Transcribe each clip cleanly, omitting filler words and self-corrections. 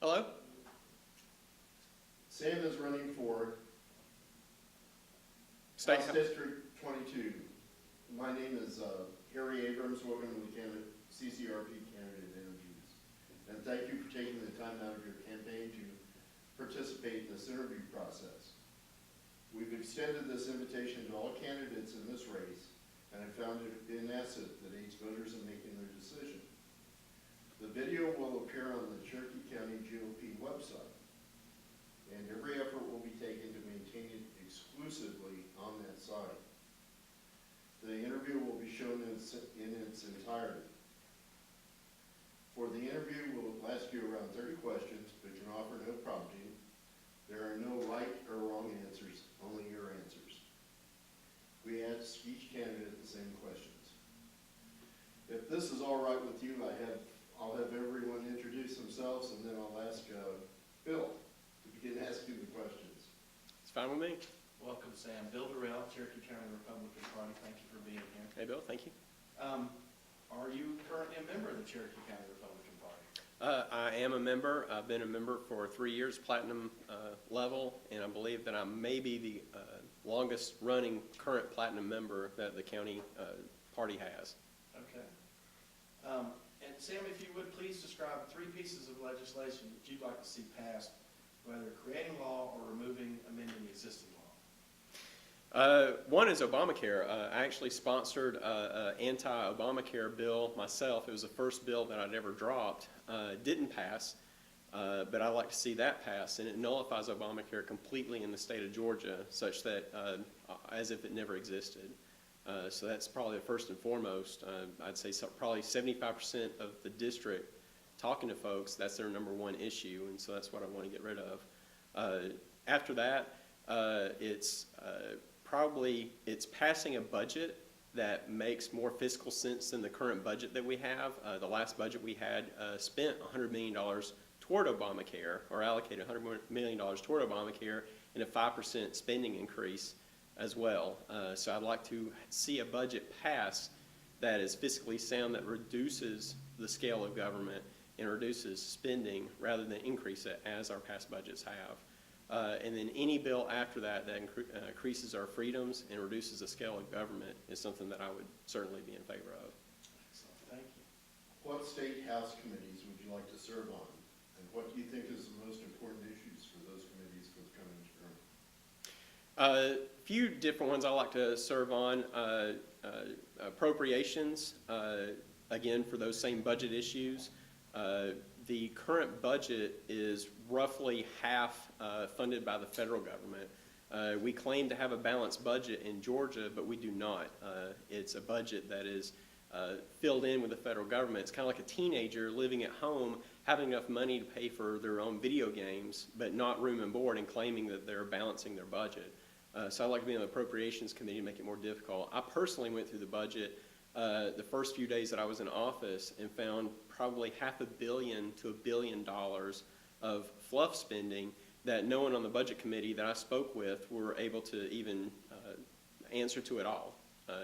Hello? Sam is running for State House District 22. My name is Harry Abrams. Welcome to the CCRP candidate interviews. And thank you for taking the time out of your campaign to participate in this interview process. We've extended this invitation to all candidates in this race, and I found it an asset that aids voters in making their decision. The video will appear on the Cherokee County GOP website, and every effort will be taken to maintain it exclusively on that site. The interview will be shown in its entirety. For the interview, we'll ask you around 30 questions, but can offer no prompting. There are no right or wrong answers, only your answers. We ask each candidate the same questions. If this is all right with you, I'll have everyone introduce themselves, and then I'll ask Bill to begin asking the questions. It's fine with me. Welcome, Sam. Bill Durrell, Cherokee County Republican Party. Thank you for being here. Hey, Bill, thank you. Are you currently a member of the Cherokee County Republican Party? I am a member. I've been a member for 3 years, platinum level, and I believe that I may be the longest running current platinum member that the county party has. Okay. And Sam, if you would please describe 3 pieces of legislation that you'd like to see passed, whether creating law or amending existing law. One is Obamacare. I actually sponsored an anti-Obamacare bill myself. It was the first bill that I'd ever dropped. Didn't pass, but I'd like to see that pass, and it nullifies Obamacare completely in the state of Georgia, such that as if it never existed. So that's probably the first and foremost. I'd say probably 75% of the district, talking to folks, that's their #1 issue, and so that's what I want to get rid of. After that, it's passing a budget that makes more fiscal sense than the current budget that we have. The last budget we had spent $100 million toward Obamacare, or allocated $100 million toward Obamacare, and a 5% spending increase as well. So I'd like to see a budget pass that is fiscally sound, that reduces the scale of government and reduces spending rather than increase it, as our past budgets have. And then any bill after that that increases our freedoms and reduces the scale of government is something that I would certainly be in favor of. Excellent. Thank you. What state house committees would you like to serve on? And what do you think is the most important issues for those committees for the coming term? A few different ones I like to serve on. Appropriations, again, for those same budget issues. The current budget is roughly half funded by the federal government. We claim to have a balanced budget in Georgia, but we do not. It's a budget that is filled in with the federal government. It's kind of like a teenager living at home, having enough money to pay for their own video games, but not room and board, and claiming that they're balancing their budget. So I'd like to be on the Appropriations Committee to make it more difficult. I personally went through the budget the first few days that I was in office and found probably $500 million to $1 billion of fluff spending that no one on the Budget Committee that I spoke with were able to even answer to at all.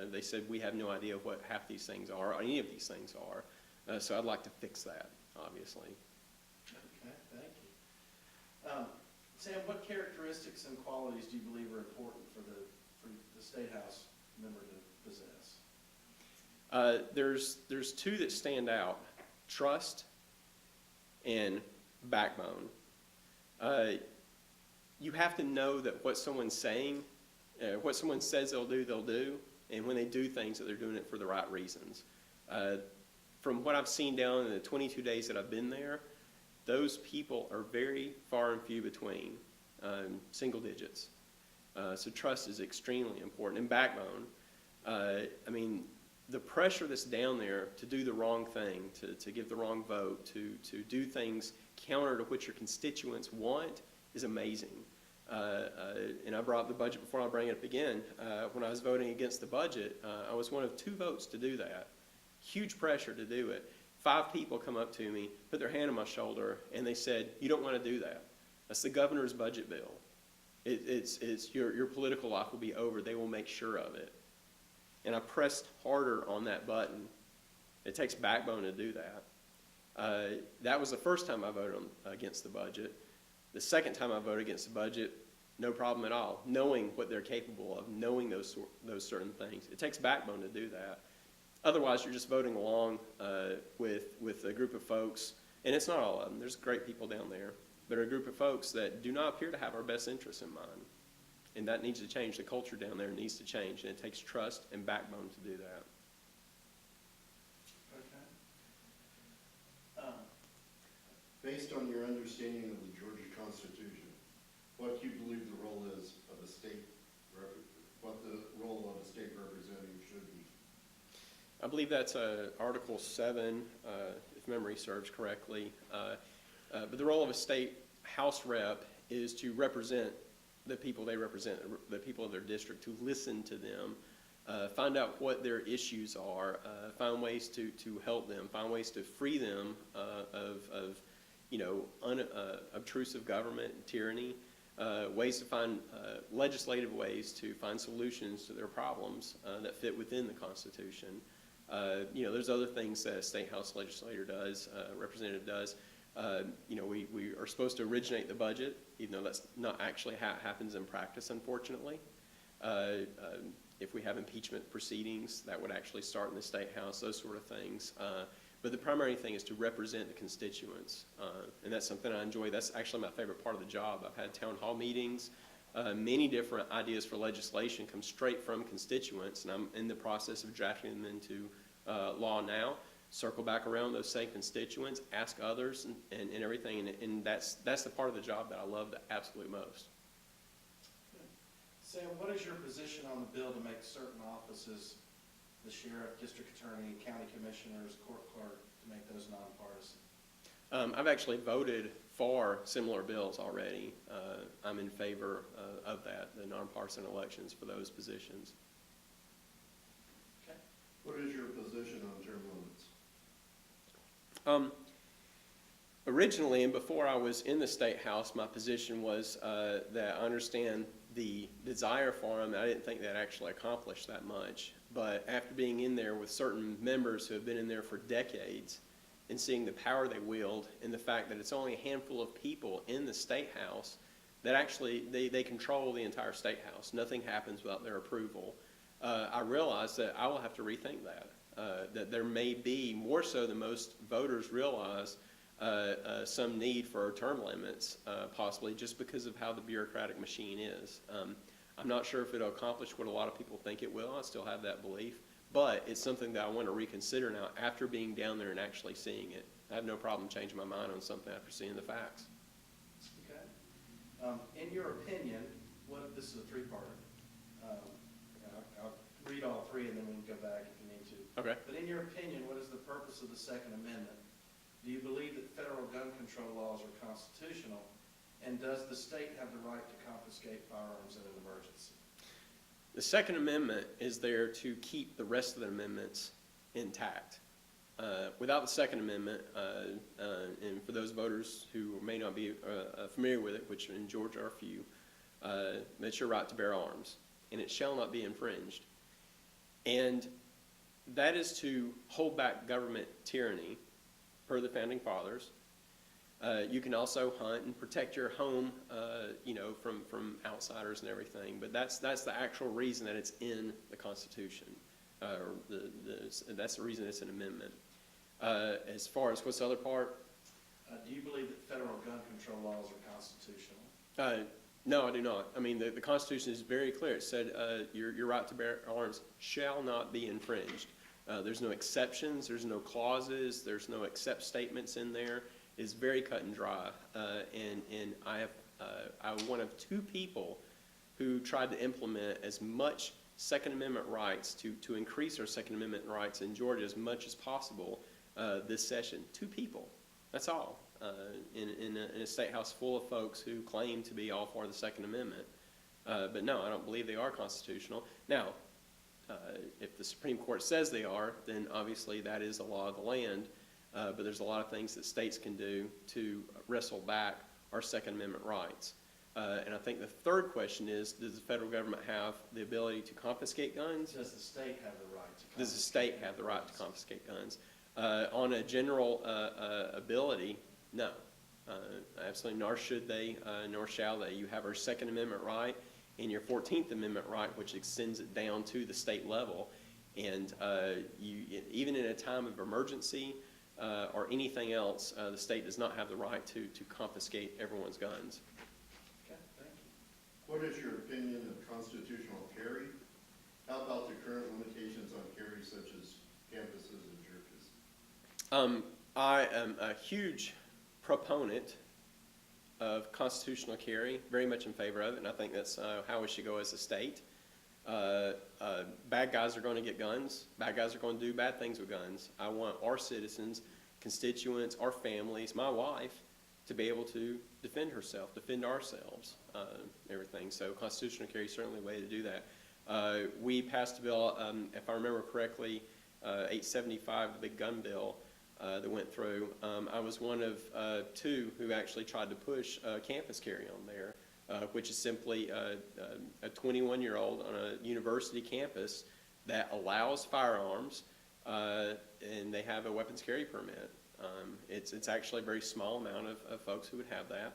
They said, we have no idea what half these things are, or any of these things are. So I'd like to fix that, obviously. Okay, thank you. Sam, what characteristics and qualities do you believe are important for the State House member to possess? There's 2 that stand out: trust and backbone. You have to know that what someone's saying, what someone says they'll do, and when they do things, that they're doing it for the right reasons. From what I've seen down in the 22 days that I've been there, those people are very far and few between, single digits. So trust is extremely important. And backbone, I mean, the pressure that's down there to do the wrong thing, to give the wrong vote, to do things counter to what your constituents want is amazing. And I brought up the budget before I bring it up again. When I was voting against the budget, I was one of 2 votes to do that. Huge pressure to do it. 5 people come up to me, put their hand on my shoulder, and they said, "You don't want to do that. That's the governor's budget bill. It's your political life will be over. They will make sure of it." And I pressed harder on that button. It takes backbone to do that. That was the first time I voted against the budget. The second time I voted against the budget, no problem at all, knowing what they're capable of, knowing those certain things. It takes backbone to do that. Otherwise, you're just voting along with a group of folks, and it's not all of them. There's great people down there, but a group of folks that do not appear to have our best interests in mind. And that needs to change. The culture down there needs to change, and it takes trust and backbone to do that. Okay. Based on your understanding of the Georgia Constitution, what do you believe the role is of a state, what the role of a state representative should be? I believe that's Article 7, if memory serves correctly. But the role of a state House rep is to represent the people they represent, the people of their district, to listen to them, find out what their issues are, find ways to help them, find ways to free them of obtrusive government, tyranny, ways to find legislative ways to find solutions to their problems that fit within the Constitution. There's other things that a state house legislator does, representative does. We are supposed to originate the budget, even though that's not actually how it happens in practice, unfortunately. If we have impeachment proceedings, that would actually start in the state house, those sort of things. But the primary thing is to represent the constituents, and that's something I enjoy. That's actually my favorite part of the job. I've had town hall meetings. Many different ideas for legislation come straight from constituents, and I'm in the process of drafting them into law now. Circle back around those same constituents, ask others, and everything, and that's the part of the job that I love the absolute most. Sam, what is your position on the bill to make certain offices, the sheriff, district attorney, county commissioners, court clerk, to make those nonpartisan? I've actually voted for similar bills already. I'm in favor of that, the nonpartisan elections for those positions. Okay. What is your position on term limits? Originally, and before I was in the state house, my position was that I understand the desire for them. I didn't think that actually accomplished that much. But after being in there with certain members who have been in there for decades and seeing the power they wield and the fact that it's only a handful of people in the state house that actually they control the entire state house. Nothing happens without their approval. I realized that I will have to rethink that. That there may be, more so than most voters realize, some need for term limits, possibly just because of how the bureaucratic machine is. I'm not sure if it'll accomplish what a lot of people think it will. I still have that belief. But it's something that I want to reconsider now after being down there and actually seeing it. I have no problem changing my mind on something after seeing the facts. Okay. In your opinion, this is a three-parter. I'll read all three and then we can go back if you need to. Okay. But in your opinion, what is the purpose of the Second Amendment? Do you believe that federal gun control laws are constitutional? And does the state have the right to confiscate firearms in an emergency? The Second Amendment is there to keep the rest of the amendments intact. Without the Second Amendment, and for those voters who may not be familiar with it, which in Georgia are few, it's your right to bear arms, and it shall not be infringed. And that is to hold back government tyranny, per the Founding Fathers. You can also hunt and protect your home, from outsiders and everything. But that's the actual reason that it's in the Constitution. That's the reason it's an amendment. As far as what's the other part? Do you believe that federal gun control laws are constitutional? No, I do not. I mean, the Constitution is very clear. It said your right to bear arms shall not be infringed. There's no exceptions. There's no clauses. There's no except statements in there. It's very cut and dry. And I'm one of two people who tried to implement as much Second Amendment rights to increase our Second Amendment rights in Georgia as much as possible this session. Two people. That's all. In a state house full of folks who claim to be all for the Second Amendment. But no, I don't believe they are constitutional. Now, if the Supreme Court says they are, then obviously that is the law of the land. But there's a lot of things that states can do to wrestle back our Second Amendment rights. And I think the third question is, does the federal government have the ability to confiscate guns? Does the state have the right to confiscate? Does the state have the right to confiscate guns? On a general ability, no. Absolutely, nor should they, nor shall they. You have our Second Amendment right and your 14th Amendment right, which extends it down to the state level. And even in a time of emergency or anything else, the state does not have the right to confiscate everyone's guns. Okay, thank you. What is your opinion of constitutional carry? How about the current limitations on carry such as campuses and churches? I am a huge proponent of constitutional carry, very much in favor of it, and I think that's how we should go as a state. Bad guys are going to get guns. Bad guys are going to do bad things with guns. I want our citizens, constituents, our families, my wife, to be able to defend herself, defend ourselves, everything. So constitutional carry is certainly a way to do that. We passed a bill, if I remember correctly, 875, the big gun bill that went through. I was one of two who actually tried to push campus carry on there, which is simply a 21-year-old on a university campus that allows firearms, and they have a weapons carry permit. It's actually a very small amount of folks who would have that.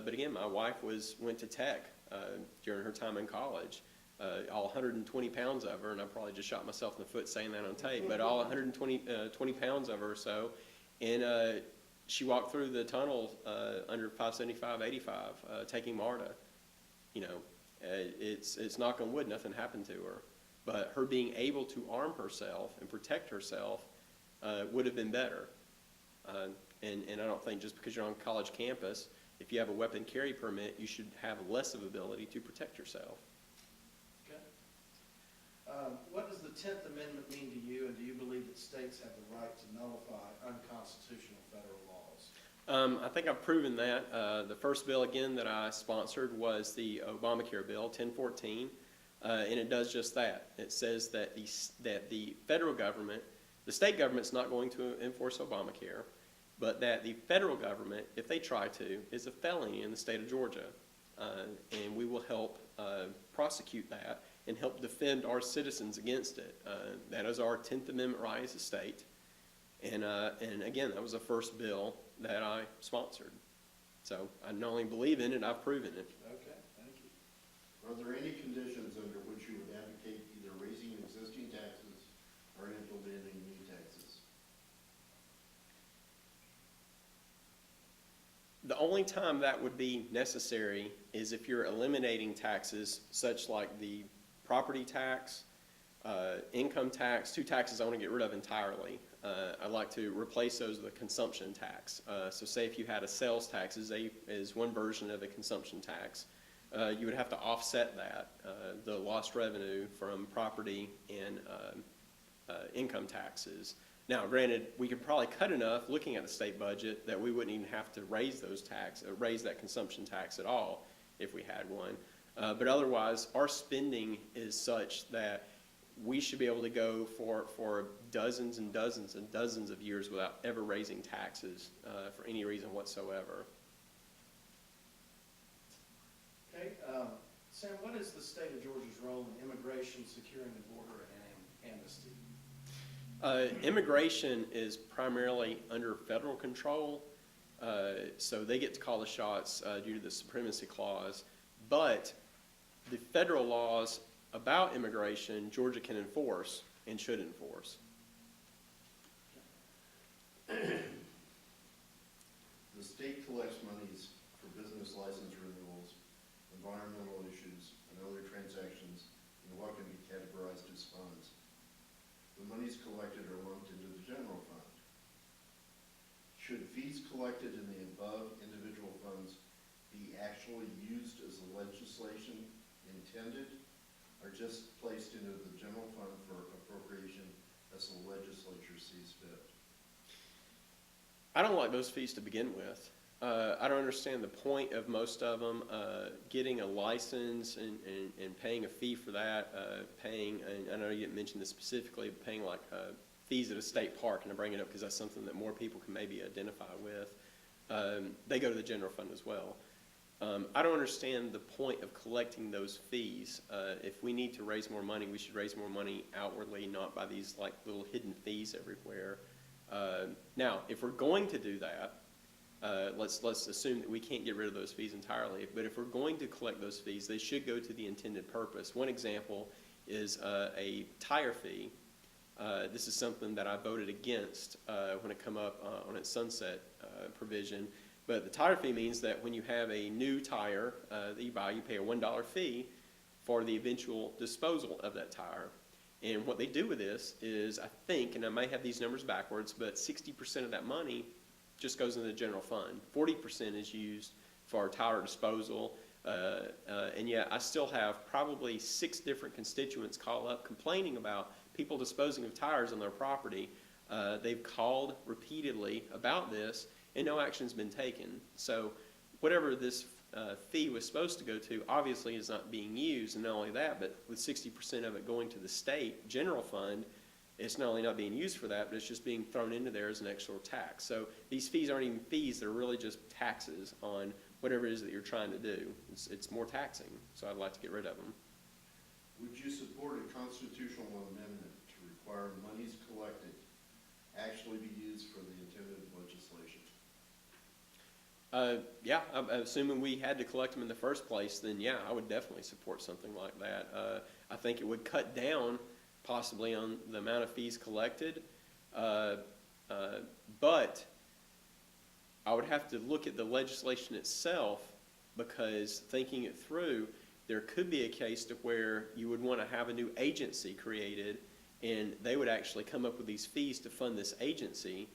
But again, my wife went to tech during her time in college. All 120 pounds of her, and I probably just shot myself in the foot saying that on tape, but all 20 pounds of her or so, and she walked through the tunnel under 575, 85, taking MARTA. You know, it's knock on wood, nothing happened to her, but her being able to arm herself and protect herself would have been better. And I don't think just because you're on a college campus, if you have a weapon carry permit, you should have less of ability to protect yourself. What does the 10th Amendment mean to you, and do you believe that states have the right to nullify unconstitutional federal laws? I think I've proven that. The first bill, again, that I sponsored was the Obamacare bill, 1014, and it does just that. It says that the federal government, the state government's not going to enforce Obamacare, but that the federal government, if they try to, is a felony in the state of Georgia, and we will help prosecute that and help defend our citizens against it. That is our 10th Amendment right as a state. And again, that was the first bill that I sponsored. So I not only believe in it, I've proven it. Okay, thank you. Are there any conditions under which you would advocate either raising existing taxes or implementing new taxes? The only time that would be necessary is if you're eliminating taxes such like the property tax, income tax, two taxes I want to get rid of entirely. I'd like to replace those with a consumption tax. So say if you had a sales tax is one version of a consumption tax, you would have to offset that, the lost revenue from property and income taxes. Now, granted, we could probably cut enough looking at the state budget that we wouldn't even have to raise raise that consumption tax at all if we had one. But otherwise, our spending is such that we should be able to go for dozens and dozens and dozens of years without ever raising taxes for any reason whatsoever. Okay, Sam, what is the state of Georgia's role in immigration, securing the border, and amnesty? Immigration is primarily under federal control, so they get to call the shots due to the Supremacy Clause. But the federal laws about immigration, Georgia can enforce and should enforce. The state collects monies for business license renewals, environmental issues, and other transactions in what can be categorized as funds. The monies collected are lumped into the general fund. Should fees collected in the above individual funds be actually used as the legislation intended, or just placed into the general fund for appropriation as the legislature sees fit? I don't like those fees to begin with. I don't understand the point of most of them, getting a license and paying a fee for that, and I know you didn't mention this specifically, but paying like fees at a state park, and I bring it up because that's something that more people can maybe identify with. They go to the general fund as well. I don't understand the point of collecting those fees. If we need to raise more money, we should raise more money outwardly, not by these like little hidden fees everywhere. Now, if we're going to do that, let's assume that we can't get rid of those fees entirely, but if we're going to collect those fees, they should go to the intended purpose. One example is a tire fee. This is something that I voted against when it come up on its sunset provision. But the tire fee means that when you have a new tire that you buy, you pay a $1 fee for the eventual disposal of that tire. And what they do with this is, I think, and I may have these numbers backwards, but 60% of that money just goes into the general fund. 40% is used for tire disposal. And yet I still have probably 6 different constituents call up complaining about people disposing of tires on their property. They've called repeatedly about this, and no action's been taken. So whatever this fee was supposed to go to obviously is not being used, and not only that, but with 60% of it going to the state general fund, it's not only not being used for that, but it's just being thrown into there as an extra tax. So these fees aren't even fees, they're really just taxes on whatever it is that you're trying to do. It's more taxing, so I'd like to get rid of them. Would you support a constitutional amendment to require monies collected actually be used for the intended legislation? Yeah, assuming we had to collect them in the first place, then yeah, I would definitely support something like that. I think it would cut down possibly on the amount of fees collected, but I would have to look at the legislation itself, because thinking it through, there could be a case to where you would want to have a new agency created, and they would actually come up with these fees to fund this agency,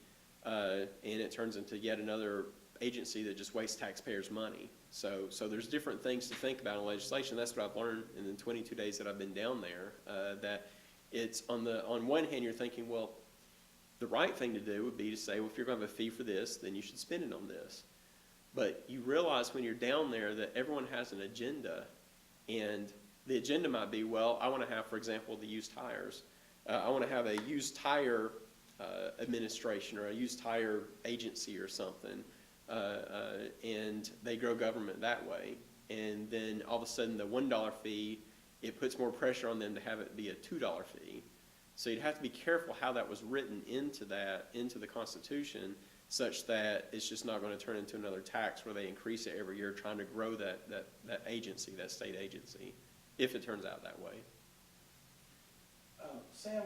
and it turns into yet another agency that just wastes taxpayers' money. So there's different things to think about in legislation. That's what I've learned in the 22 days that I've been down there, that it's on one hand you're thinking, well, the right thing to do would be to say, well, if you're going to have a fee for this, then you should spend it on this. But you realize when you're down there that everyone has an agenda, and the agenda might be, well, I want to have, for example, the used tires. I want to have a used tire administration or a used tire agency or something, and they grow government that way. And then all of a sudden the $1 fee, it puts more pressure on them to have it be a $2 fee. So you'd have to be careful how that was written into the Constitution, such that it's just not going to turn into another tax where they increase it every year trying to grow that agency, that state agency, if it turns out that way. Sam,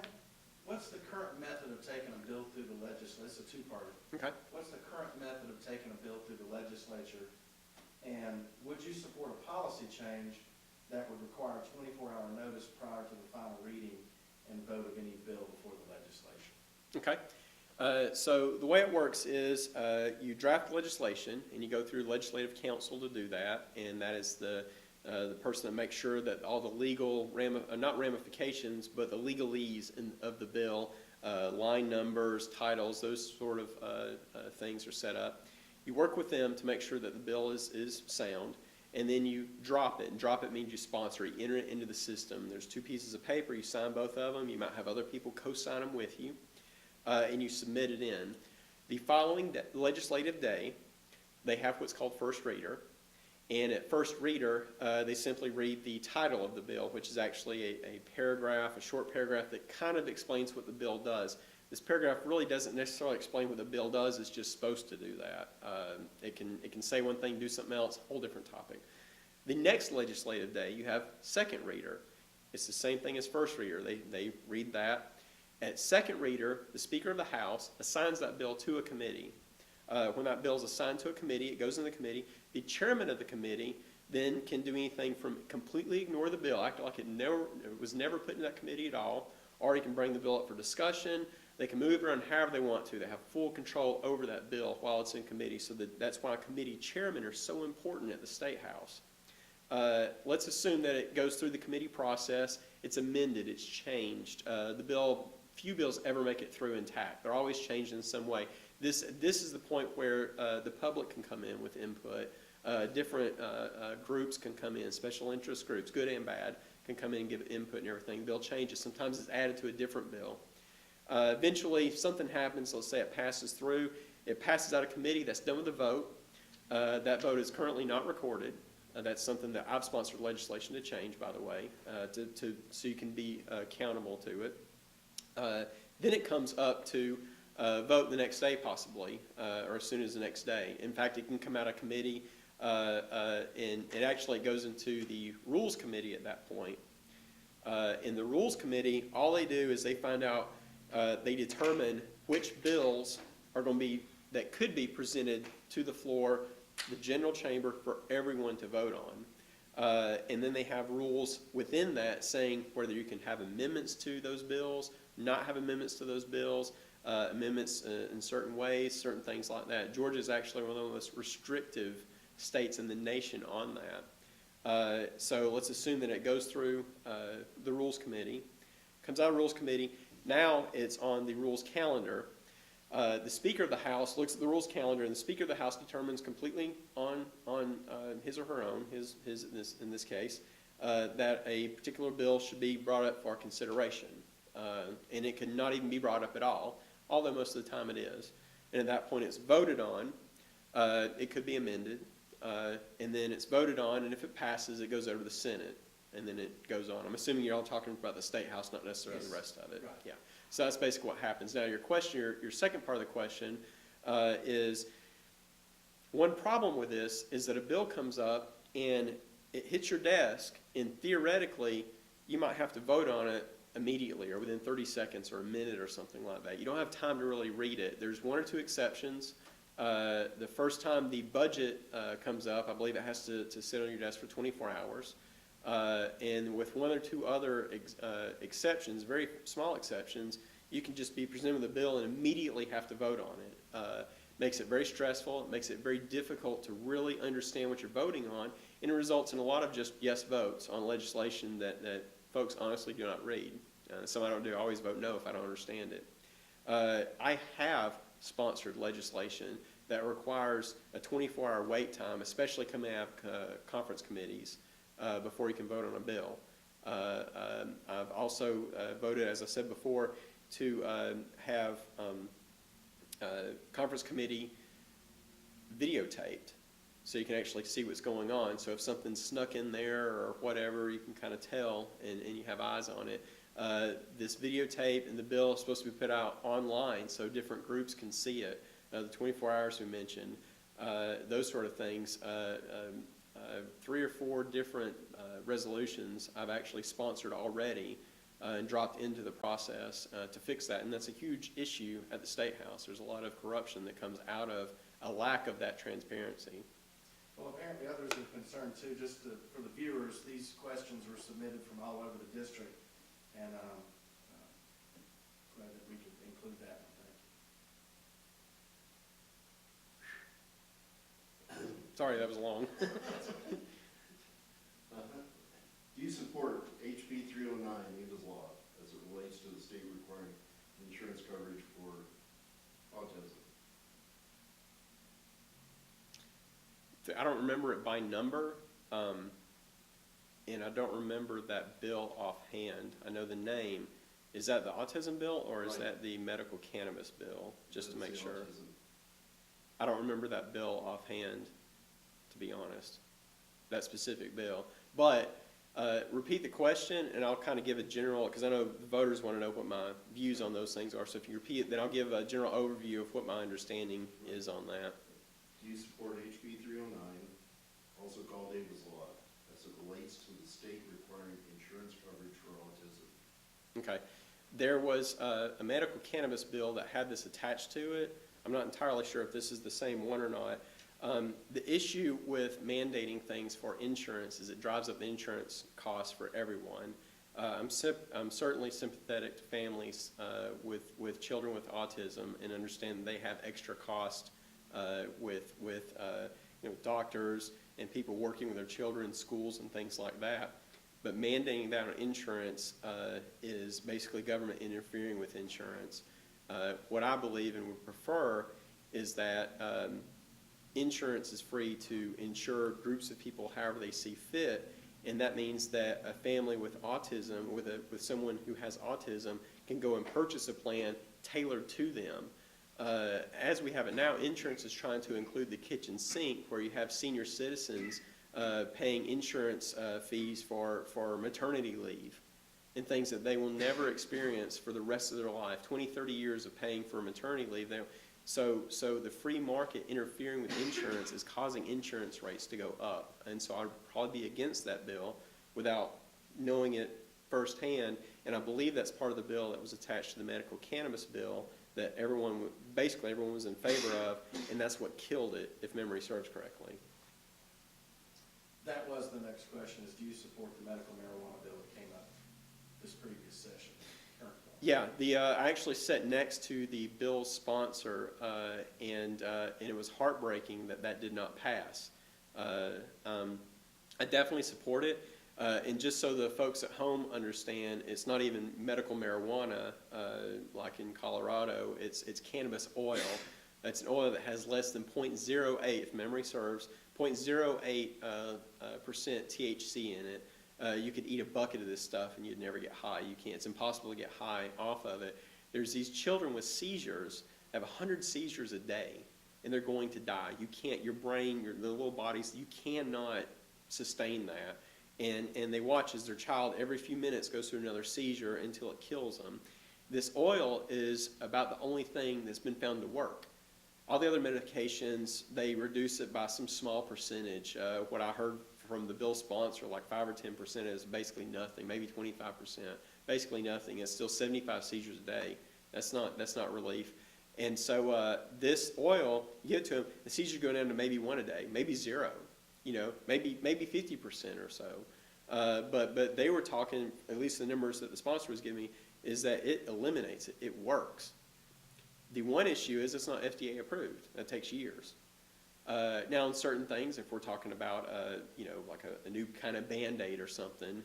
what's the current method of taking a bill through the legislature? It's a two-parter. Okay. What's the current method of taking a bill through the legislature? And would you support a policy change that would require 24-hour notice prior to the final reading and vote of any bill before the legislation? Okay. So the way it works is you draft legislation and you go through legislative council to do that, and that is the person that makes sure that all the legal, not ramifications, but the legalese of the bill, line numbers, titles, those sort of things are set up. You work with them to make sure that the bill is sound, and then you drop it. And drop it means you sponsor it, you enter it into the system. There's 2 pieces of paper, you sign both of them, you might have other people co-sign them with you, and you submit it in. The following legislative day, they have what's called first reader. And at first reader, they simply read the title of the bill, which is actually a paragraph, a short paragraph that kind of explains what the bill does. This paragraph really doesn't necessarily explain what the bill does, it's just supposed to do that. It can say one thing, do something else, whole different topic. The next legislative day, you have second reader. It's the same thing as first reader. They read that. At second reader, the Speaker of the House assigns that bill to a committee. When that bill is assigned to a committee, it goes in the committee. The chairman of the committee then can do anything from completely ignore the bill, act like it was never put in that committee at all, or he can bring the bill up for discussion. They can move it around however they want to. They have full control over that bill while it's in committee, so that's why committee chairmen are so important at the State House. Let's assume that it goes through the committee process, it's amended, it's changed. Few bills ever make it through intact. They're always changed in some way. This is the point where the public can come in with input. Different groups can come in, special interest groups, good and bad, can come in and give input and everything. Bill changes. Sometimes it's added to a different bill. Eventually, if something happens, let's say it passes through, it passes out of committee, that's done with a vote. That vote is currently not recorded. That's something that I've sponsored legislation to change, by the way, so you can be accountable to it. Then it comes up to vote the next day possibly, or as soon as the next day. In fact, it can come out of committee, and it actually goes into the Rules Committee at that point. In the Rules Committee, all they do is they find out, they determine which bills are going to be, that could be presented to the floor, the general chamber, for everyone to vote on. And then they have rules within that saying whether you can have amendments to those bills, not have amendments to those bills, amendments in certain ways, certain things like that. Georgia is actually one of the most restrictive states in the nation on that. So let's assume that it goes through the Rules Committee, comes out of Rules Committee. Now it's on the Rules Calendar. The Speaker of the House looks at the Rules Calendar, and the Speaker of the House determines completely on his or her own, in this case, that a particular bill should be brought up for consideration. And it could not even be brought up at all, although most of the time it is. And at that point it's voted on. It could be amended. And then it's voted on, and if it passes, it goes over to the Senate, and then it goes on. I'm assuming you're all talking about the State House, not necessarily the rest of it. Right. Yeah. So that's basically what happens. Now, your question, your second part of the question is, one problem with this is that a bill comes up and it hits your desk, and theoretically, you might have to vote on it immediately or within 30 seconds or a minute or something like that. You don't have time to really read it. There's one or two exceptions. The first time the budget comes up, I believe it has to sit on your desk for 24 hours. And with one or two other exceptions, very small exceptions, you can just be presented with a bill and immediately have to vote on it. Makes it very stressful. It makes it very difficult to really understand what you're voting on, and it results in a lot of just yes votes on legislation that folks honestly do not read. Some I don't do. I always vote no if I don't understand it. I have sponsored legislation that requires a 24-hour wait time, especially coming out of conference committees, before you can vote on a bill. I've also voted, as I said before, to have conference committee videotaped so you can actually see what's going on. So if something's snuck in there or whatever, you can kind of tell, and you have eyes on it. This videotape and the bill is supposed to be put out online so different groups can see it. The 24 hours we mentioned, those sort of things. 3 or 4 different resolutions I've actually sponsored already and dropped into the process to fix that. And that's a huge issue at the State House. There's a lot of corruption that comes out of a lack of that transparency. Well, apparently others are concerned too. Just for the viewers, these questions were submitted from all over the district, and glad that we could include that. Sorry, that was long. Do you support HB 309, Neva's Law, as it relates to the state requiring insurance coverage for autism? I don't remember it by number, and I don't remember that bill offhand. I know the name. Is that the autism bill, or is that the medical cannabis bill, just to make sure? Autism. I don't remember that bill offhand, to be honest, that specific bill. But repeat the question, and I'll kind of give a general, because I know the voters want to know what my views on those things are. So if you repeat it, then I'll give a general overview of what my understanding is on that. Do you support HB 309, also called Neva's Law, as it relates to the state requiring insurance coverage for autism? Okay. There was a medical cannabis bill that had this attached to it. I'm not entirely sure if this is the same one or not. The issue with mandating things for insurance is it drives up the insurance costs for everyone. I'm certainly sympathetic to families with children with autism and understand they have extra cost with doctors and people working with their children in schools and things like that. But mandating that on insurance is basically government interfering with insurance. What I believe and would prefer is that insurance is free to insure groups of people however they see fit, and that means that a family with autism, with someone who has autism, can go and purchase a plan tailored to them. As we have it now, insurance is trying to include the kitchen sink, where you have senior citizens paying insurance fees for maternity leave. and things that they will never experience for the rest of their life, 20, 30 years of paying for maternity leave. So the free market interfering with insurance is causing insurance rates to go up. And so I'd probably be against that bill without knowing it firsthand. And I believe that's part of the bill that was attached to the medical cannabis bill that basically everyone was in favor of, and that's what killed it, if memory serves correctly. That was the next question, is do you support the medical marijuana bill that came up this previous session? current one? Yeah, I actually sat next to the bill's sponsor, and it was heartbreaking that did not pass. I definitely support it. And just so the folks at home understand, it's not even medical marijuana like in Colorado. It's cannabis oil. It's an oil that has less than 0.08, if memory serves, 0.08% THC in it. You could eat a bucket of this stuff and you'd never get high. You can't. It's impossible to get high off of it. There's these children with seizures, have 100 seizures a day, and they're going to die. You can't. Your brain, the little bodies, you cannot sustain that. And they watch as their child every few minutes goes through another seizure until it kills them. This oil is about the only thing that's been found to work. All the other medications, they reduce it by some small percentage. What I heard from the bill sponsor, like 5 or 10%, is basically nothing, maybe 25%, basically nothing. It's still 75 seizures a day. That's not relief. And so this oil, you give it to them, the seizures go down to maybe 1 a day, maybe 0. Maybe 50% or so. But they were talking, at least the numbers that the sponsor was giving me, is that it eliminates it. It works. The one issue is it's not FDA approved. That takes years. Now, in certain things, if we're talking about, like a new kind of Band-Aid or something,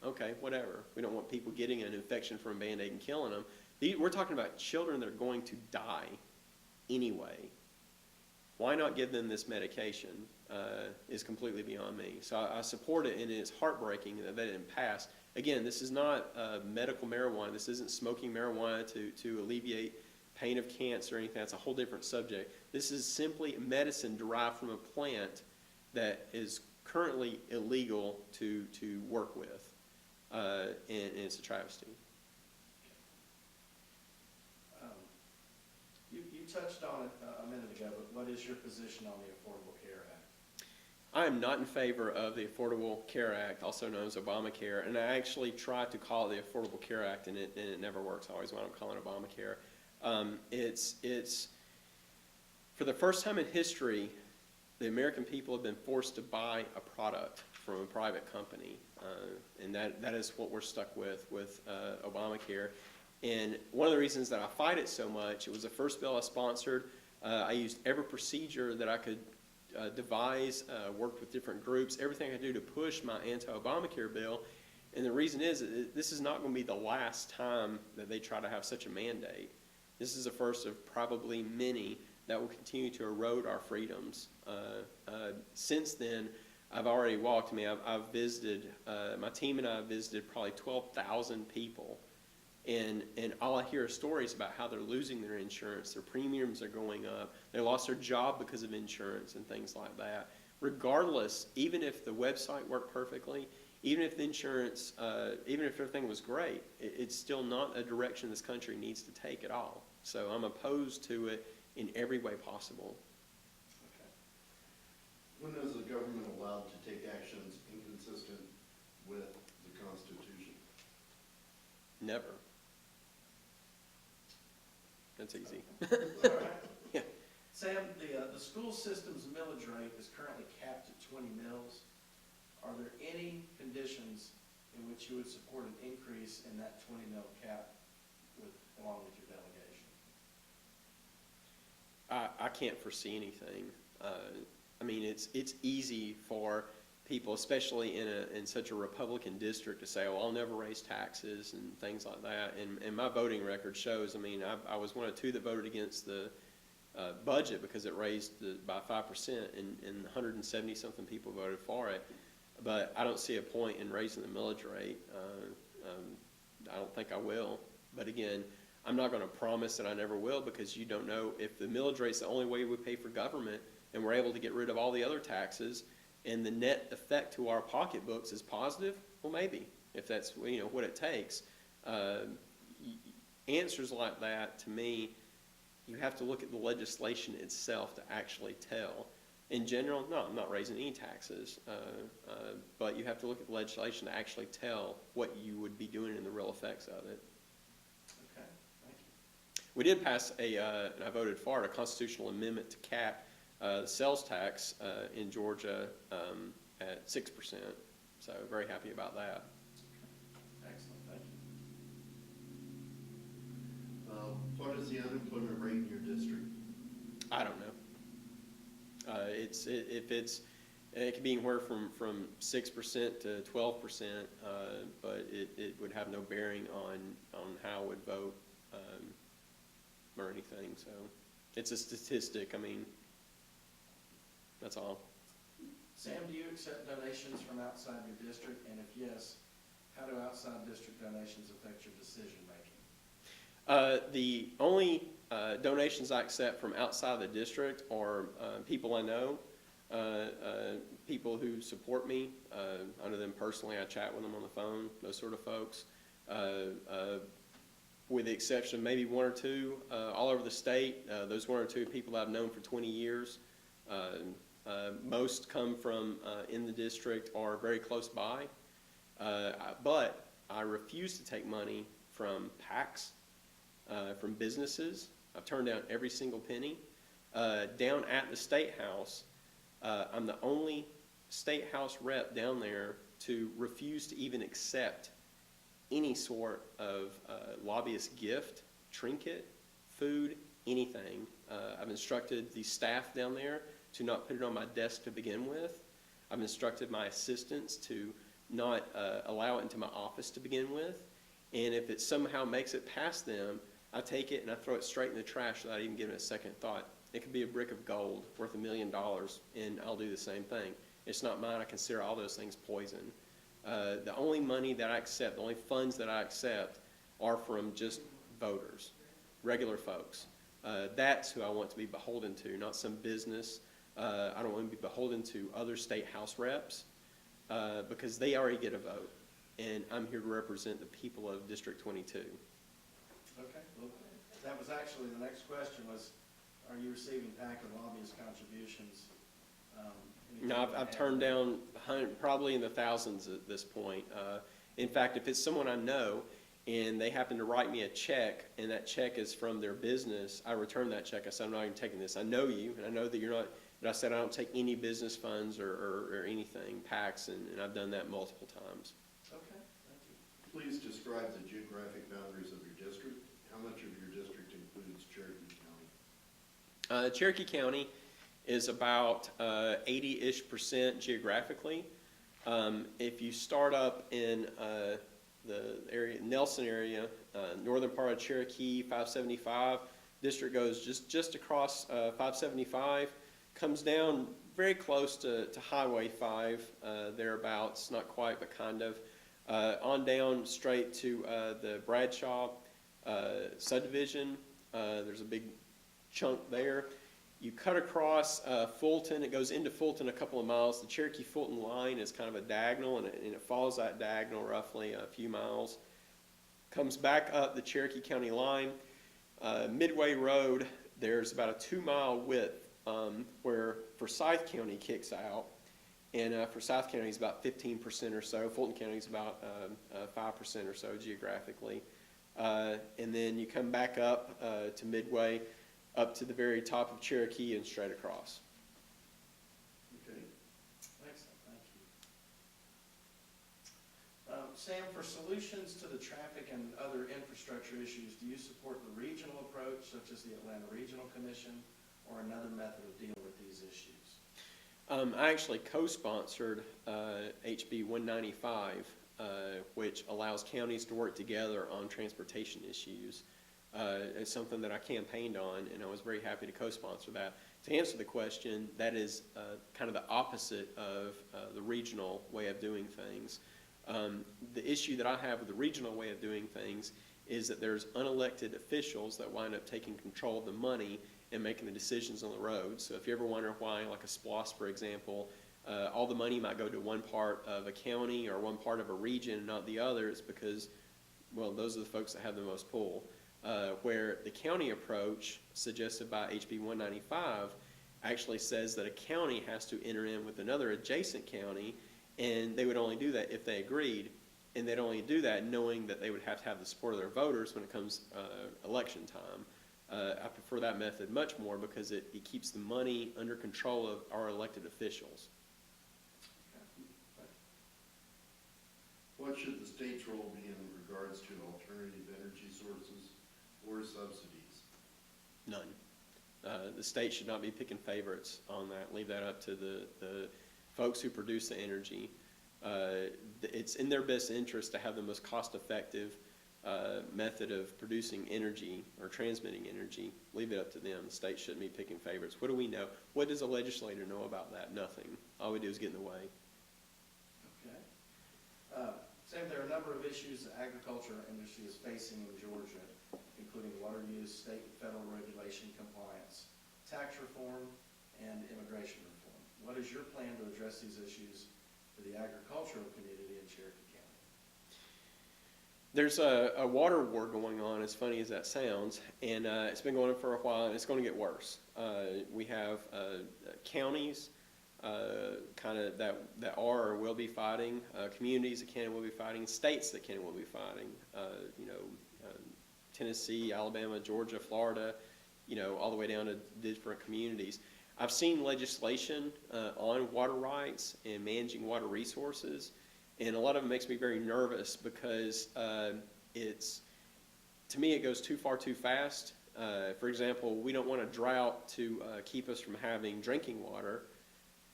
okay, whatever. We don't want people getting an infection from a Band-Aid and killing them. We're talking about children that are going to die anyway. Why not give them this medication is completely beyond me. So I support it, and it's heartbreaking that it didn't pass. Again, this is not medical marijuana. This isn't smoking marijuana to alleviate pain of cancer or anything. That's a whole different subject. This is simply medicine derived from a plant that is currently illegal to work with, and it's a travesty. You touched on it a minute ago, but what is your position on the Affordable Care Act? I am not in favor of the Affordable Care Act, also known as Obamacare, and I actually tried to call it the Affordable Care Act, and it never works. I always want to call it Obamacare. It's for the first time in history, the American people have been forced to buy a product from a private company, and that is what we're stuck with Obamacare. And one of the reasons that I fight it so much, it was the first bill I sponsored. I used every procedure that I could devise, worked with different groups, everything I could do to push my anti-Obamacare bill. And the reason is this is not going to be the last time that they try to have such a mandate. This is the first of probably many that will continue to erode our freedoms. Since then, I've already walked. I've visited, my team and I have visited probably 12,000 people. And all I hear are stories about how they're losing their insurance, their premiums are going up, they lost their job because of insurance and things like that. Regardless, even if the website worked perfectly, even if the insurance, even if everything was great, it's still not a direction this country needs to take at all. So I'm opposed to it in every way possible. Okay. When is the government allowed to take actions inconsistent with the Constitution? Never. That's easy. All right. Yeah. Sam, the school system's millage rate is currently capped at 20 mils. Are there any conditions in which you would support an increase in that 20 mil cap along with your delegation? I can't foresee anything. It's easy for people, especially in such a Republican district, to say, "Oh, I'll never raise taxes" and things like that. And my voting record shows. I was one of 2 that voted against the budget because it raised by 5%, and 170 something people voted for it. But I don't see a point in raising the millage rate. I don't think I will. But again, I'm not going to promise that I never will, because you don't know if the millage rate's the only way we pay for government, and we're able to get rid of all the other taxes, and the net effect to our pocketbooks is positive. Well, maybe. if that's, you know, what it takes. Answers like that, to me, you have to look at the legislation itself to actually tell. In general, no, I'm not raising any taxes, but you have to look at the legislation to actually tell what you would be doing and the real effects of it. Okay, thank you. We did pass and I voted for it, a constitutional amendment to cap the sales tax in Georgia at 6%. So very happy about that. Excellent, thank you. What is the unemployment rate in your district? I don't know. It could be anywhere from 6% to 12%, but it would have no bearing on how I would vote or anything. So it's a statistic. I mean, that's all. Sam, do you accept donations from outside your district? And if yes, how do outside district donations affect your decision making? The only donations I accept from outside the district are people I know, people who support me. I know them personally. I chat with them on the phone, those sort of folks. With the exception of maybe one or two all over the state, those one or two people I've known for 20 years. Most come from in the district or very close by. But I refuse to take money from PACs, from businesses. I've turned down every single penny. Down at the State House, I'm the only State House rep down there to refuse to even accept any sort of lobbyist gift, trinket, food, anything. I've instructed the staff down there to not put it on my desk to begin with. I've instructed my assistants to not allow it into my office to begin with. And if it somehow makes it past them, I take it and I throw it straight in the trash without even giving it a second thought. It could be a brick of gold worth $1 million, and I'll do the same thing. It's not mine. I consider all those things poison. The only money that I accept, the only funds that I accept are from just voters, regular folks. That's who I want to be beholden to, not some business. I don't want to be beholden to other state house reps because they already get a vote, and I'm here to represent the people of District 22. Okay, well, that was actually the next question was, are you receiving PAC or lobbyist contributions? No, I've turned down probably in the thousands at this point. In fact, if it's someone I know and they happen to write me a check and that check is from their business, I return that check. I said, I'm not even taking this. I know you, and I know that you're not, but I said I don't take any business funds or anything, PACs, and I've done that multiple times. Okay, thank you. Please describe the geographic boundaries of your district. How much of your district includes Cherokee County? Cherokee County is about 80-ish% geographically. If you start up in the area, Nelson area, northern part of Cherokee, 575, district goes just across 575, comes down very close to Highway 5, thereabouts, not quite, but kind of, on down straight to the Bradshaw subdivision. There's a big chunk there. You cut across Fulton. It goes into Fulton a couple of miles. The Cherokee-Fulton line is kind of a diagonal, and it follows that diagonal roughly a few miles. Comes back up the Cherokee County line. Midway Road, there's about a 2-mile width where Forsyth County kicks out. And Forsyth County is about 15% or so. Fulton County is about 5% or so geographically. And then you come back up to Midway, up to the very top of Cherokee and straight across. Okay. Excellent, thank you. Sam, for solutions to the traffic and other infrastructure issues, do you support the regional approach, such as the Atlanta Regional Commission, or another method of dealing with these issues? I actually co-sponsored HB 195, which allows counties to work together on transportation issues. It's something that I campaigned on, and I was very happy to co-sponsor that. To answer the question, that is kind of the opposite of the regional way of doing things. The issue that I have with the regional way of doing things is that there's unelected officials that wind up taking control of the money and making the decisions on the road. So if you ever wonder why, like a SPLOST, for example, all the money might go to one part of a county or one part of a region and not the other, it's because, well, those are the folks that have the most pull. Where the county approach suggested by HB 195 actually says that a county has to enter in with another adjacent county, and they would only do that if they agreed, and they'd only do that knowing that they would have to have the support of their voters when it comes election time. I prefer that method much more because it keeps the money under control of our elected officials. What should the state's role be in regards to alternative energy sources or subsidies? None. The state should not be picking favorites on that. Leave that up to the folks who produce the energy. It's in their best interest to have the most cost-effective method of producing energy or transmitting energy. Leave it up to them. The state shouldn't be picking favorites. What do we know? What does a legislator know about that? Nothing. All we do is get in the way. Okay. Sam, there are a number of issues the agriculture industry is facing in Georgia, including water use, state and federal regulation compliance, tax reform, and immigration reform. What is your plan to address these issues for the agricultural community in Cherokee County? There's a water war going on, as funny as that sounds, and it's been going on for a while, and it's going to get worse. We have counties kind of that are or will be fighting, communities that can and will be fighting, states that can and will be fighting. Tennessee, Alabama, Georgia, Florida, all the way down to different communities. I've seen legislation on water rights and managing water resources, and a lot of it makes me very nervous because to me, it goes too far too fast. For example, we don't want a drought to keep us from having drinking water.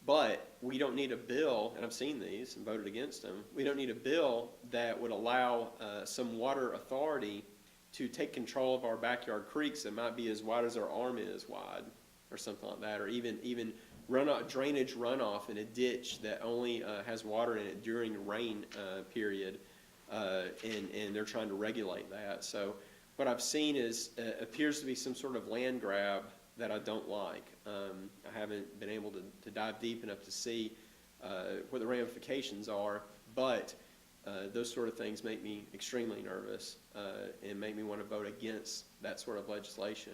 But we don't need a bill, and I've seen these and voted against them, we don't need a bill that would allow some water authority to take control of our backyard creeks that might be as wide as our arm is wide, or something like that, or even drainage runoff in a ditch that only has water in it during the rain period, and they're trying to regulate that. So what I've seen is appears to be some sort of land grab that I don't like. I haven't been able to dive deep enough to see what the ramifications are, but those sort of things make me extremely nervous and make me want to vote against that sort of legislation.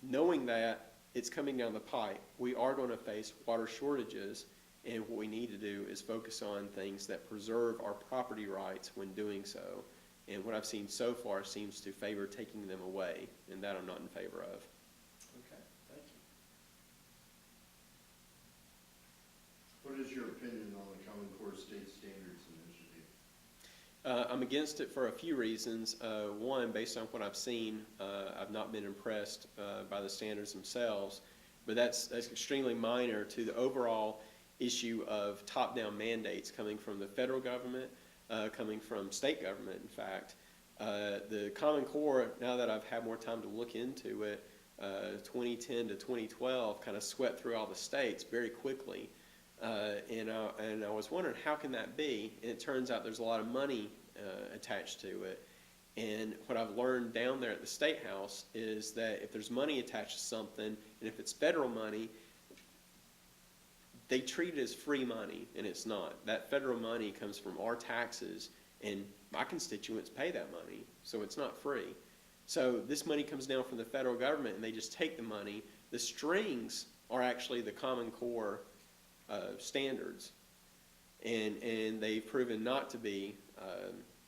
Knowing that it's coming down the pipe, we are going to face water shortages, and what we need to do is focus on things that preserve our property rights when doing so. And what I've seen so far seems to favor taking them away, and that I'm not in favor of. What is your opinion on the Common Core State Standards Initiative? I'm against it for a few reasons. One, based on what I've seen, I've not been impressed by the standards themselves, but that's extremely minor to the overall issue of top-down mandates coming from the federal government, coming from state government, in fact. The Common Core, now that I've had more time to look into it, 2010 to 2012 kind of swept through all the states very quickly. And I was wondering, how can that be? And it turns out there's a lot of money attached to it. And what I've learned down there at the State House is that if there's money attached to something, and if it's federal money, they treat it as free money, and it's not. That federal money comes from our taxes, and my constituents pay that money, so it's not free. So this money comes down from the federal government, and they just take the money. The strings are actually the Common Core standards, and they've proven not to be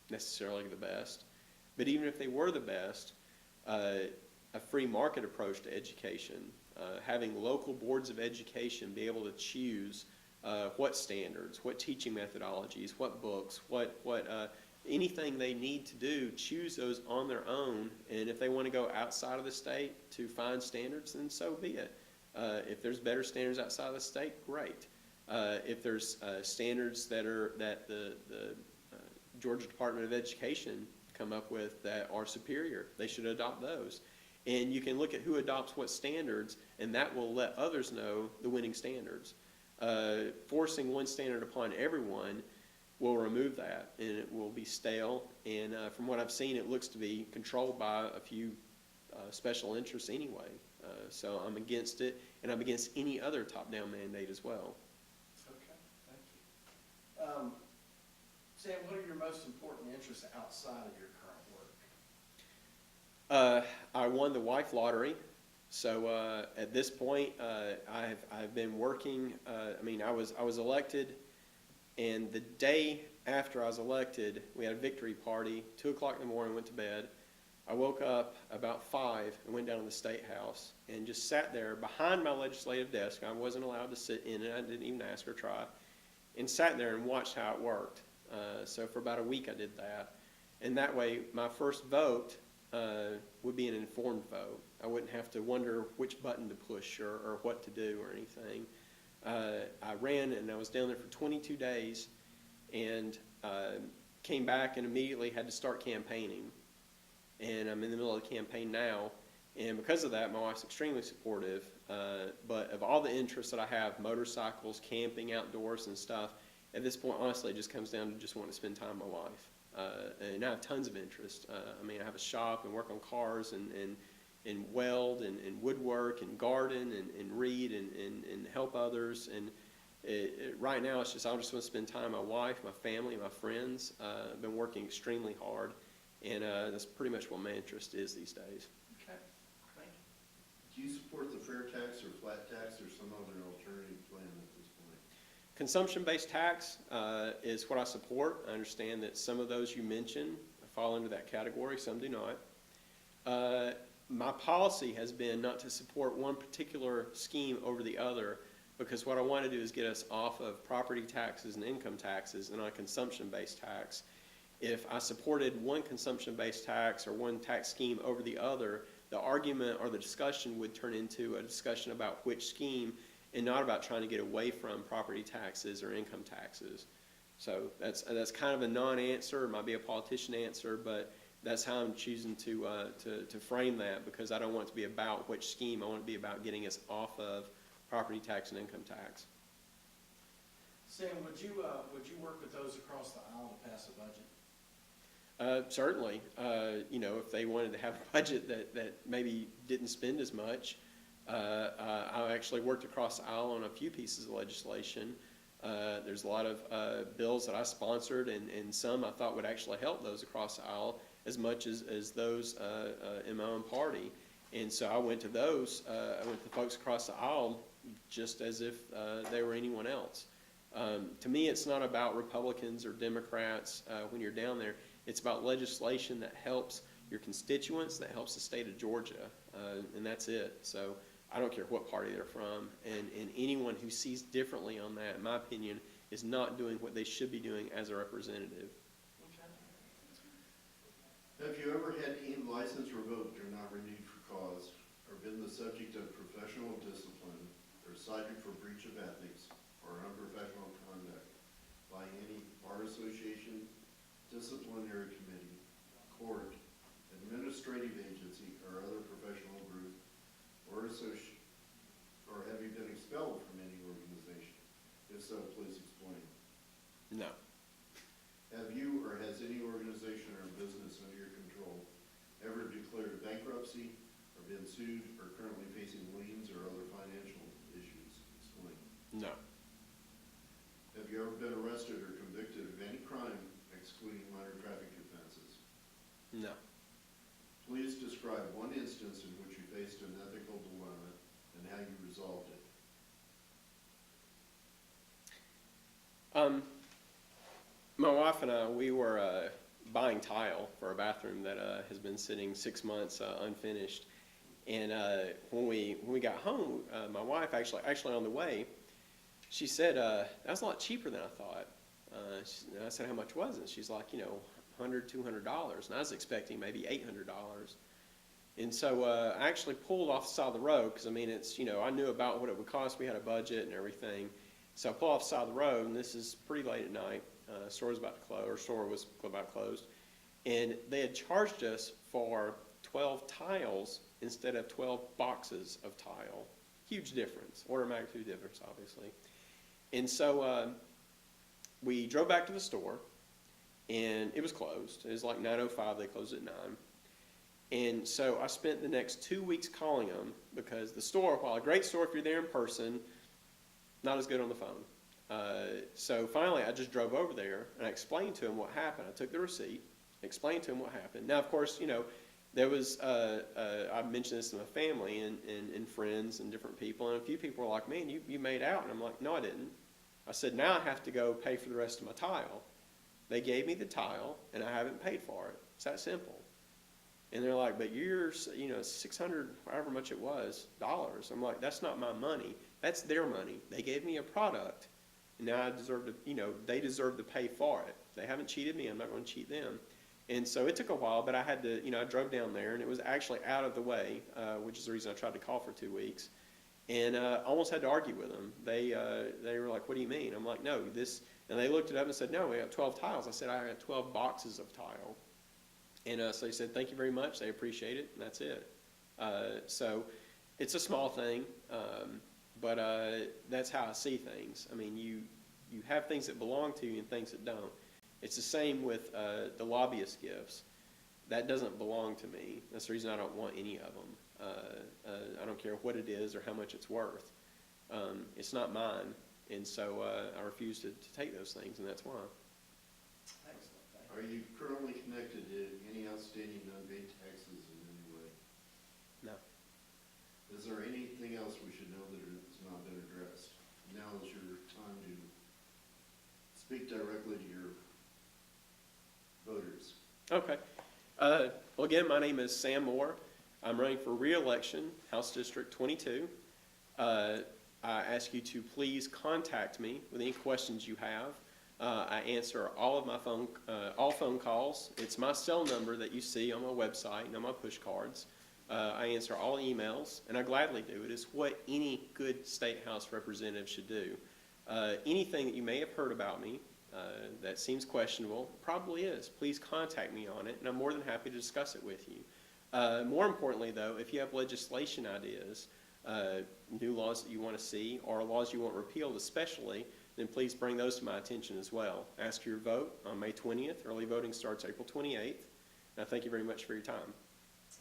necessarily the best. But even if they were the best, a free market approach to education, having local boards of education be able to choose what standards, what teaching methodologies, what books, what anything they need to do, choose those on their own. And if they want to go outside of the state to find standards, then so be it. If there's better standards outside of the state, great. If there's standards that the Georgia Department of Education come up with that are superior, they should adopt those. And you can look at who adopts what standards, and that will let others know the winning standards. Forcing one standard upon everyone will remove that, and it will be stale. And from what I've seen, it looks to be controlled by a few special interests anyway. So I'm against it, and I'm against any other top-down mandate as well. Sam, what are your most important interests outside of your current work? I won the wife lottery, so at this point, I've been working. I was elected, and the day after I was elected, we had a victory party. 2 o'clock in the morning, went to bed. I woke up about 5 and went down to the State House and just sat there behind my legislative desk. I wasn't allowed to sit in it. I didn't even ask or try, and sat there and watched how it worked. So for about a week, I did that, and that way, my first vote would be an informed vote. I wouldn't have to wonder which button to push or what to do or anything. I ran and I was down there for 22 days and came back and immediately had to start campaigning. And I'm in the middle of the campaign now. And because of that, my wife's extremely supportive. But of all the interests that I have, motorcycles, camping, outdoors and stuff, at this point, honestly, it just comes down to just wanting to spend time with my wife. And I have tons of interest. I have a shop and work on cars and weld and woodwork and garden and read and help others. And right now, it's just I just want to spend time with my wife, my family, my friends. I've been working extremely hard, and that's pretty much what my interest is these days. Okay, thank you. Do you support the fair tax or flat tax or some other alternative plan at this point? Consumption-based tax is what I support. I understand that some of those you mentioned fall into that category, some do not. My policy has been not to support one particular scheme over the other, because what I want to do is get us off of property taxes and income taxes and on a consumption-based tax. If I supported one consumption-based tax or one tax scheme over the other, the argument or the discussion would turn into a discussion about which scheme and not about trying to get away from property taxes or income taxes. So that's kind of a non-answer. It might be a politician answer, but that's how I'm choosing to frame that, because I don't want it to be about which scheme. I want it to be about getting us off of property tax and income tax. Sam, would you work with those across the aisle to pass a budget? Certainly. If they wanted to have a budget that maybe didn't spend as much, I actually worked across the aisle on a few pieces of legislation. There's a lot of bills that I sponsored, and some I thought would actually help those across the aisle as much as those in my own party. And so I went to those, I went to the folks across the aisle just as if they were anyone else. To me, it's not about Republicans or Democrats when you're down there. It's about legislation that helps your constituents, that helps the state of Georgia, and that's it. So I don't care what party they're from, and anyone who sees differently on that, in my opinion, is not doing what they should be doing as a representative. Have you ever had any license revoked or not renewed for cause, or been the subject of professional discipline, or cited for breach of ethics or unprofessional conduct by any bar association, disciplinary committee, court, administrative agency, or other professional group, or have you been expelled from any organization? If so, please explain. No. Have you or has any organization or business under your control ever declared bankruptcy or been sued or currently facing liens or other financial issues? Explain. No. Have you ever been arrested or convicted of any crime excluding minor traffic offenses? No. Please describe one instance in which you faced an ethical dilemma and how you resolved it. My wife and I, we were buying tile for a bathroom that has been sitting 6 months unfinished. And when we got home, my wife actually on the way, she said, that was a lot cheaper than I thought. And I said, how much was it? She's like, $100, $200. And I was expecting maybe $800. And so I actually pulled off the side of the road, because it's, I knew about what it would cost. We had a budget and everything. So I pulled off the side of the road, and this is pretty late at night. Store was about to close, or store was about closed. And they had charged us for 12 tiles instead of 12 boxes of tile. Huge difference, order of magnitude difference, obviously. And so we drove back to the store, and it was closed. It was like 9:05, they closed at 9. And so I spent the next 2 weeks calling them, because the store, while a great store if you're there in person, not as good on the phone. So finally, I just drove over there and I explained to him what happened. I took the receipt, explained to him what happened. Now, of course, there was, I mentioned this to my family and friends and different people, and a few people were like, man, you made out. And I'm like, no, I didn't. I said, now I have to go pay for the rest of my tile. They gave me the tile, and I haven't paid for it. It's that simple. And they're like, but you're, 600, however much it was, dollars. I'm like, that's not my money. That's their money. They gave me a product, and now I deserve to, they deserve to pay for it. If they haven't cheated me, I'm not going to cheat them. And so it took a while, but I had to, I drove down there, and it was actually out of the way, which is the reason I tried to call for 2 weeks. And almost had to argue with them. They were like, what do you mean? I'm like, no, this, and they looked it up and said, no, we have 12 tiles. I said, I got 12 boxes of tile. And so they said, thank you very much. They appreciate it, and that's it. So it's a small thing, but that's how I see things. I mean, you have things that belong to you and things that don't. It's the same with the lobbyist gifts. That doesn't belong to me. That's the reason I don't want any of them. I don't care what it is or how much it's worth. It's not mine, and so I refuse to take those things, and that's why. Excellent, thank you. Are you currently connected to any outstanding unpaid taxes in any way? No. Is there anything else we should know that has not been addressed? Now is your time to speak directly to your voters. Okay. Well, again, my name is Sam Moore. I'm running for re-election, House District 22. I ask you to please contact me with any questions you have. I answer all of my all phone calls. It's my cell number that you see on my website and on my push cards. I answer all emails, and I gladly do. It is what any good State House representative should do. Anything that you may have heard about me that seems questionable, probably is. Please contact me on it, and I'm more than happy to discuss it with you. More importantly, though, if you have legislation ideas, new laws that you want to see, or laws you want repealed especially, then please bring those to my attention as well. Ask for your vote on May 20th. Early voting starts April 28th. And I thank you very much for your time.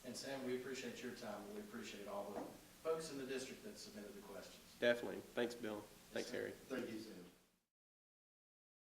And Sam, we appreciate your time, and we appreciate all the folks in the district that submitted the questions. Definitely. Thanks, Bill. Yes, Thanks, sir. Harry. Thank you, Sam.